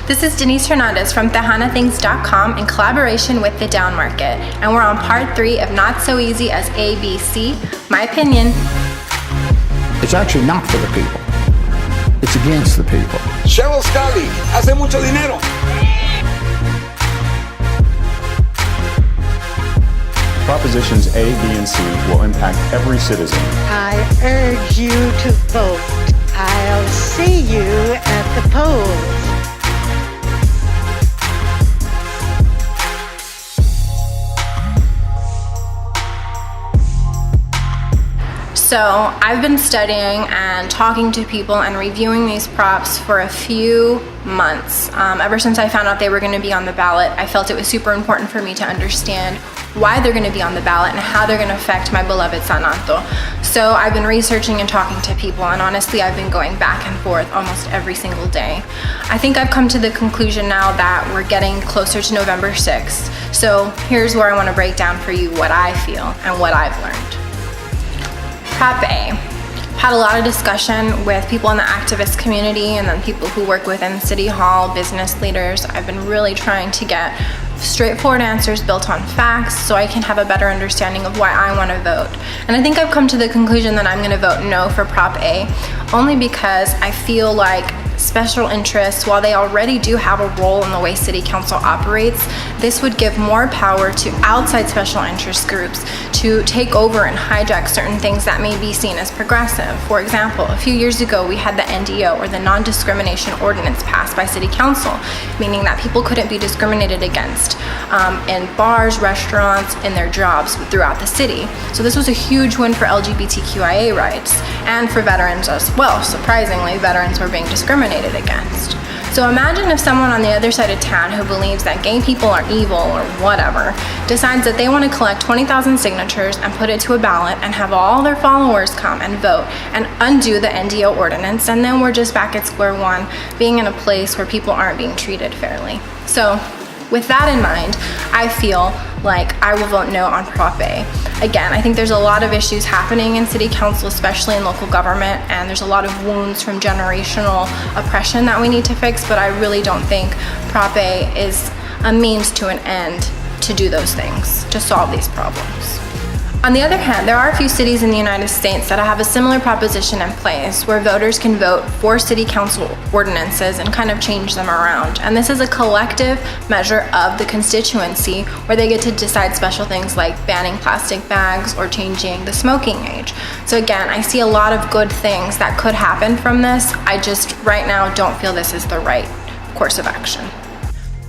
This is Denise Hernandez from TejanaThings.com in collaboration with The Down Market, and we're on part 3 of Not So Easy as ABC, my opinion. It's actually not for the people. It's against the people. Cheryl Scali hace mucho dinero. Propositions A, B, and C will impact every citizen. I urge you to vote. I'll see you at the polls. So I've been studying and talking to people and reviewing these props for a few months. Ever since I found out they were going to be on the ballot, I felt it was super important for me to understand why they're going to be on the ballot and how they're going to affect my beloved Sanato. So I've been researching and talking to people, and honestly I've been going back and forth almost every single day. I think I've come to the conclusion now that we're getting closer to November 6th. So here's where I want to break down for you what I feel and what I've learned. Prop A. Had a lot of discussion with people in the activist community and then people who work within City Hall, business leaders. I've been really trying to get straightforward answers built on facts so I can have a better understanding of why I want to vote. And I think I've come to the conclusion that I'm going to vote no for Prop A, only because I feel like special interests, while they already do have a role in the way City Council operates, this would give more power to outside special interest groups to take over and hijack certain things that may be seen as progressive. For example, a few years ago we had the NDO, or the Non-Discrimination Ordinance, passed by City Council, meaning that people couldn't be discriminated against in bars, restaurants, in their jobs throughout the city. So this was a huge win for LGBTQIA rights and for veterans as well. Surprisingly, veterans were being discriminated against. So imagine if someone on the other side of town who believes that gay people are evil or whatever decides that they want to collect 20,000 signatures and put it to a ballot and have all their followers come and vote and undo the NDO ordinance, and then we're just back at square one, being in a place where people aren't being treated fairly. So with that in mind, I feel like I will vote no on Prop A. Again, I think there's a lot of issues happening in City Council, especially in local government, and there's a lot of wounds from generational oppression that we need to fix, but I really don't think Prop A is a means to an end to do those things, to solve these problems. On the other hand, there are a few cities in the United States that have a similar proposition in place where voters can vote for City Council ordinances and kind of change them around. And this is a collective measure of the constituency where they get to decide special things like banning plastic bags or changing the smoking age. So again, I see a lot of good things that could happen from this. I just right now don't feel this is the right course of action.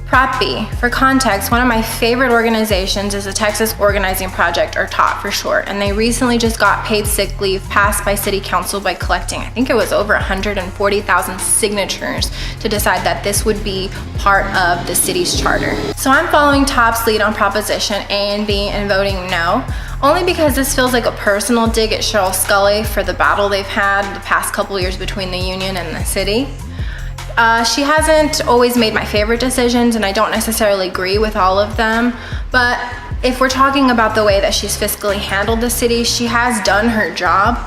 Prop B. For context, one of my favorite organizations is the Texas Organizing Project, or TOP for short, and they recently just got paid sick leave passed by City Council by collecting, I think it was over 140,000 signatures to decide that this would be part of the city's charter. So I'm following TOP's lead on Proposition A and B and voting no, only because this feels like a personal dig at Cheryl Scali for the battle they've had the past couple years between the union and the city. She hasn't always made my favorite decisions, and I don't necessarily agree with all of them, but if we're talking about the way that she's fiscally handled the city, she has done her job.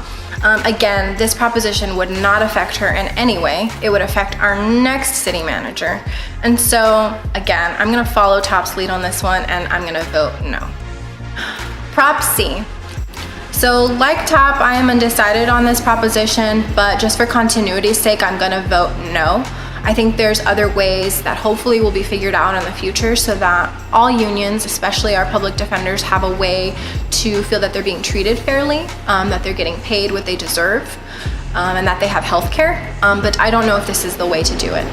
Again, this proposition would not affect her in any way. It would affect our next city manager. And so, again, I'm gonna follow TOP's lead on this one, and I'm gonna vote no. Prop C. So like TOP, I am undecided on this proposition, but just for continuity's sake, I'm gonna vote no. I think there's other ways that hopefully will be figured out in the future so that all unions, especially our public defenders, have a way to feel that they're being treated fairly, that they're getting paid what they deserve, and that they have health care, but I don't know if this is the way to do it.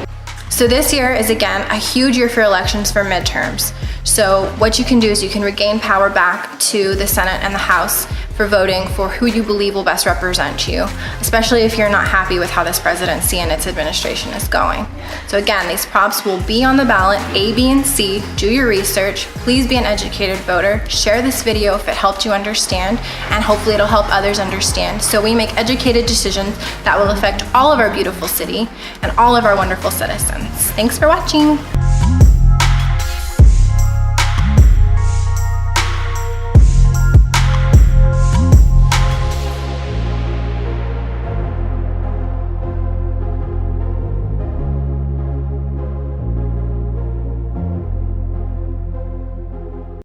So this year is again a huge year for elections for midterms. So what you can do is you can regain power back to the Senate and the House for voting for who you believe will best represent you, especially if you're not happy with how this presidency and its administration is going. So again, these props will be on the ballot, A, B, and C. Do your research. Please be an educated voter. Share this video if it helped you understand, and hopefully it'll help others understand, so we make educated decisions that will affect all of our beautiful city and all of our wonderful citizens. Thanks for watching.